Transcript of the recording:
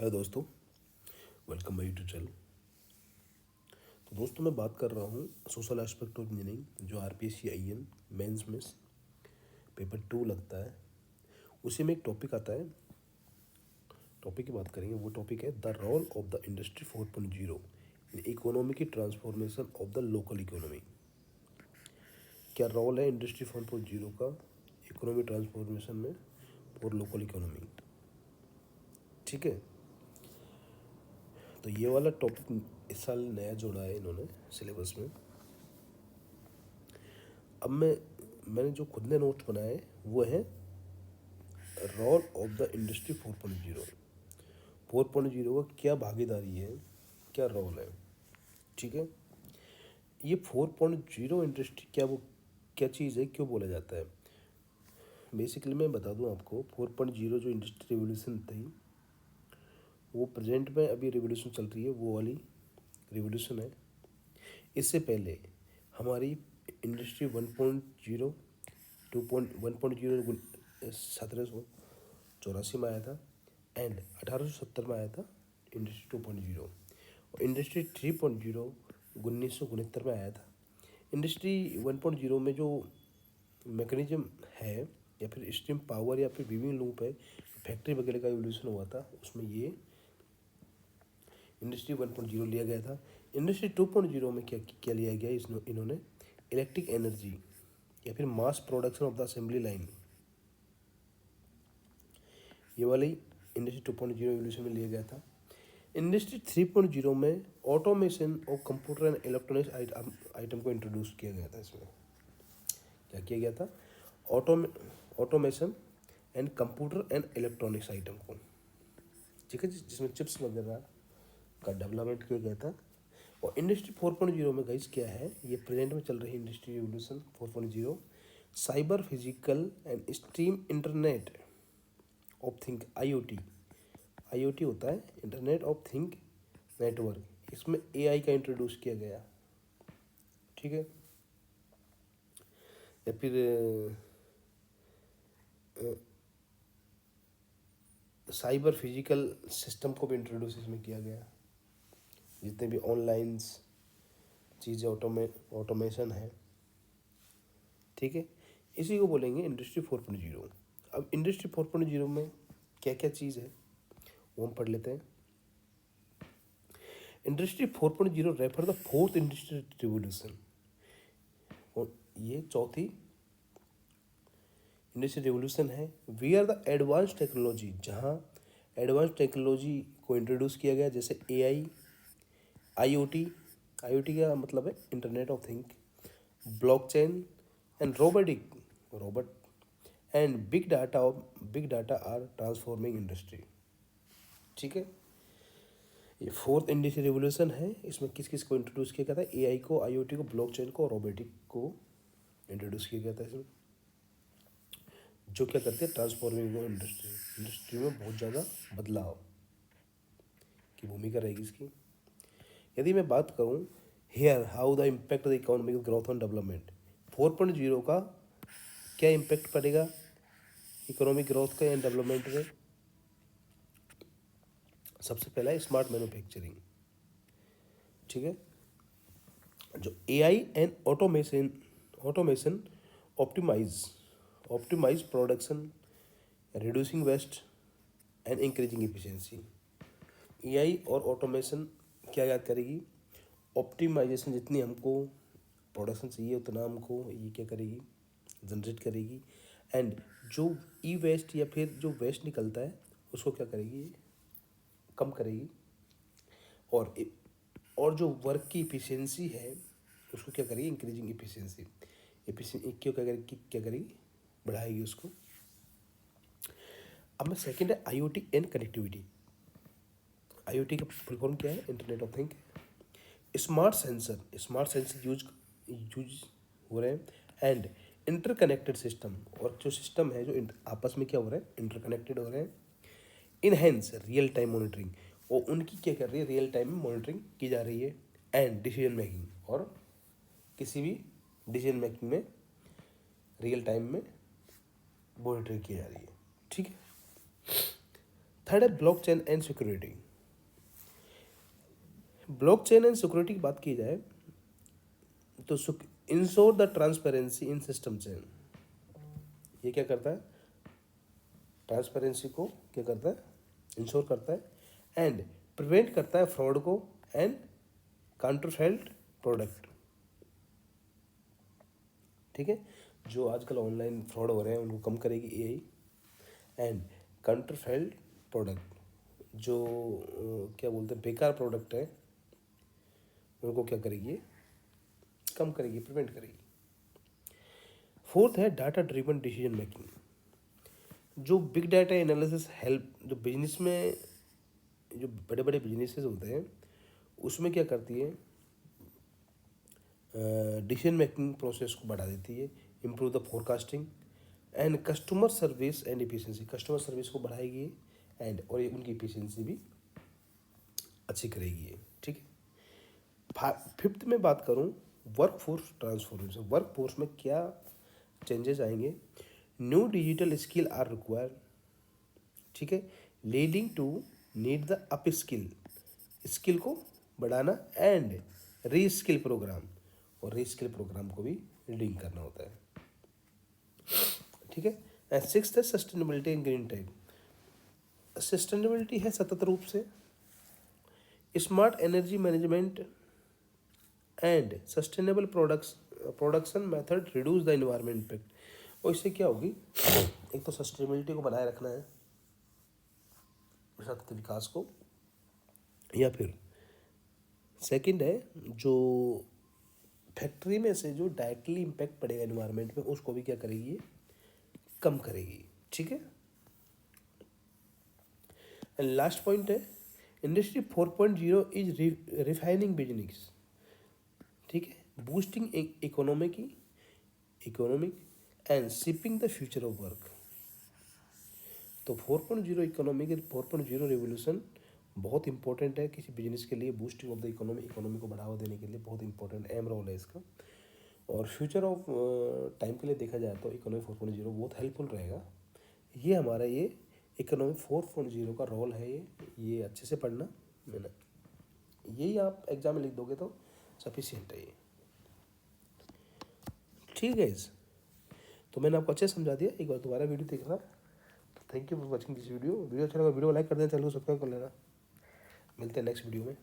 Hello दोस्तों, welcome my YouTube channel. तो दोस्तों मैं बात कर रहा हूँ सोशल एस्पेक्ट ऑफ इंजीनियरिंग, जो आरपीएससी आईएन मेंस में पेपर 2 लगता है। उसी में एक टॉपिक आता है, टॉपिक की बात करेंगे। वो टॉपिक है the role of the industry 4.0 in economy की transformation of the local economy. क्या रोल है इंडस्ट्री 4.0 का इकोनॉमी ट्रांसफॉर्मेशन में और लोकल इकोनॉमी? ठीक है, तो ये वाला टॉपिक इस साल नया जोड़ा है इन्होंने सिलेबस में। अब मैंने जो खुद ने नोट बनाए वो है रोल ऑफ द इंडस्ट्री 4.0। 4.0 का क्या भागीदारी है, क्या रोल है। ठीक है, ये 4.0 इंडस्ट्री क्या चीज़ है, क्यों बोला जाता है। बेसिकली मैं बता दूं आपको, 4.0 जो इंडस्ट्री रिवोल्यूशन थी, वो प्रेजेंट में अभी रिवोल्यूशन चल रही है, वो वाली रिवोल्यूशन है। इससे पहले हमारी इंडस्ट्री 1.0 2.1.0 1784 में आया था एंड 1870 में आया था इंडस्ट्री 2.0, और इंडस्ट्री 3.0 1969 में आया था। इंडस्ट्री 1.0 में जो मैकेनिज्म है या फिर स्टीम पावर या फिर विभिन्न लूप है, फैक्ट्री वगैरह का एवोल्यूशन हुआ था, उसमें ये इंडस्ट्री 1.0 लिया गया था। इंडस्ट्री 2.0 में क्या क्या लिया गया, इन्होंने इलेक्ट्रिक एनर्जी या फिर mass production of the assembly line, ये वाली इंडस्ट्री 2.0 एवोल्यूशन में लिया गया था। इंडस्ट्री 3.0 में ऑटोमेशन और कंप्यूटर एंड इलेक्ट्रॉनिक्स आइटम को इंट्रोड्यूस किया गया था। इसमें क्या किया गया था, automation and computer and electronics item को, ठीक है, जिसमें चिप्स वगैरह का डेवलपमेंट किया गया था। और इंडस्ट्री 4.0 में गाइस क्या है, ये प्रेजेंट में चल रही industry revolution 4.0, cyber physical and stream internet of think IoT. IoT होता है इंटरनेट ऑफ थिंक नेटवर्क, इसमें एआई का इंट्रोड्यूस किया गया। ठीक है, या फिर साइबर फिजिकल सिस्टम को भी इंट्रोड्यूस इसमें किया गया। जितने भी ऑनलाइन चीज़ें ऑटोमेशन है, ठीक है, इसी को बोलेंगे इंडस्ट्री 4.0। अब इंडस्ट्री 4.0 में क्या क्या चीज़ है वो हम पढ़ लेते हैं। Industry 4.0 refer the fourth industrial revolution, और ये चौथी इंडस्ट्रियल रिवोल्यूशन है। We are the advance technology, जहाँ एडवांस टेक्नोलॉजी को इंट्रोड्यूस किया गया, जैसे एआई, आईओटी। आईओटी का मतलब है internet of thing, blockchain and robot and big data are transforming industry. ठीक है, ये फोर्थ इंडस्ट्रियल रिवोल्यूशन है। इसमें किस किस को इंट्रोड्यूस किया गया था, एआई को, आईओटी को, ब्लॉकचेन को, रोबोटिक को इंट्रोड्यूस किया गया था इसमें, जो क्या करते हैं, ट्रांसफॉर्मिंग इंडस्ट्री में बहुत ज़्यादा बदलाव की भूमिका रहेगी इसकी। यदि मैं बात करूं here how the impact the economic growth and development, 4.0 का क्या इम्पैक्ट पड़ेगा इकोनॉमिक ग्रोथ का एंड डेवलपमेंट में। सबसे पहला है स्मार्ट मैन्युफैक्चरिंग। ठीक है, जो AI and automation optimize production, reducing waste and increasing efficiency. AI और ऑटोमेशन क्या याद करेगी, ऑप्टिमाइजेशन, जितनी हमको प्रोडक्शन चाहिए उतना हमको ये क्या करेगी, जनरेट करेगी। एंड जो ई वेस्ट या फिर जो वेस्ट निकलता है उसको क्या करेगी, कम करेगी। और और जो वर्क की इफिशिएंसी है उसको क्या करेगी, इंक्रीजिंग एफिशिएंसी क्यों क्या करेगी, बढ़ाएगी उसको। अब मैं सेकंड है आईओटी एंड कनेक्टिविटी। आईओटी का फुल फॉर्म क्या है, internet of thing. Smart sensor use हो रहे हैं एंड इंटरकनेक्टेड सिस्टम, और जो सिस्टम है जो आपस में क्या हो रहा है, इंटरकनेक्टेड हो रहे हैं। इनहेंस रियल टाइम मॉनिटरिंग, और उनकी क्या कर रही है, रियल टाइम में मॉनिटरिंग की जा रही है। एंड डिसीजन मेकिंग, और किसी भी डिसीजन मेकिंग में रियल टाइम में मॉनिटरिंग की जा रही है। ठीक है, थर्ड है blockchain and security. Blockchain and security की बात की जाए तो ensure the transparency in system chain. ये क्या करता है, ट्रांसपेरेंसी को क्या करता है, इंश्योर करता है एंड प्रिवेंट करता है फ्रॉड को एंड काउंटरफेल्ड प्रोडक्ट। ठीक है, जो आजकल ऑनलाइन फ्रॉड हो रहे हैं उनको कम करेगी एआई। एंड काउंटरफेल्ड प्रोडक्ट, जो क्या बोलते हैं बेकार प्रोडक्ट है उनको क्या करेगी, कम करेगी, प्रिवेंट करेगी। फोर्थ है डाटा ड्रिवन डिसीजन मेकिंग। जो बिग डाटा एनालिसिस हेल्प, जो बिजनेस में जो बड़े बड़े बिजनेसेस होते हैं उसमें क्या करती है, डिसीजन मेकिंग प्रोसेस को बढ़ा देती है, improve the forecasting and customer service and efficiency. Customer service को बढ़ाएगी एंड और उनकी इफिशिएंसी भी अच्छी करेगी ये। ठीक है, फिफ्थ में बात करूं work force transformation. Work force में क्या चेंजेस आएंगे, new digital skill are required. ठीक है, leading to need the upskill को बढ़ाना एंड री स्किल प्रोग्राम, और री स्किल प्रोग्राम को भी रीडिंग करना होता है। ठीक है, एंड सिक्स्थ है sustainability and green tech. Sustainability है सतत रूप से, smart energy management and sustainable production method reduce the environment impact. और इससे क्या होगी, एक तो सस्टेनेबिलिटी को बनाए रखना है, सतत विकास को, या फिर सेकंड है जो फैक्ट्री में से जो डायरेक्टली इम्पैक्ट पड़ेगा इन्वायरमेंट में उसको भी क्या करेगी, कम करेगी। ठीक है, एंड लास्ट पॉइंट है इंडस्ट्री 4.0 इज रिफाइनिंग बिजनेस। ठीक है, boosting economic and shipping the future of work. तो 4.0 इकोनॉमिक 4.0 रेवोल्यूशन बहुत इंपॉर्टेंट है किसी बिजनेस के लिए, बूस्टिंग ऑफ द इकोनॉमी को बढ़ावा देने के लिए बहुत इंपॉर्टेंट अहम रोल है इसका। और फ्यूचर ऑफ टाइम के लिए देखा जाए तो इकोनॉमी 4.0 बहुत हेल्पफुल रहेगा। ये हमारा ये इकोनॉमी 4.0 का रोल है, ये अच्छे से पढ़ना मैंने, यही आप एग्जाम में लिख दोगे तो सफिशिएंट है ये। ठीक है, तो मैंने आपको अच्छे से समझा दिया, एक बार दोबारा वीडियो देखना। Thank you for watching this video अच्छा लगा वीडियो को लाइक कर देना, चैनल को सब्सक्राइब कर लेना। मिलते हैं नेक्स्ट वीडियो में।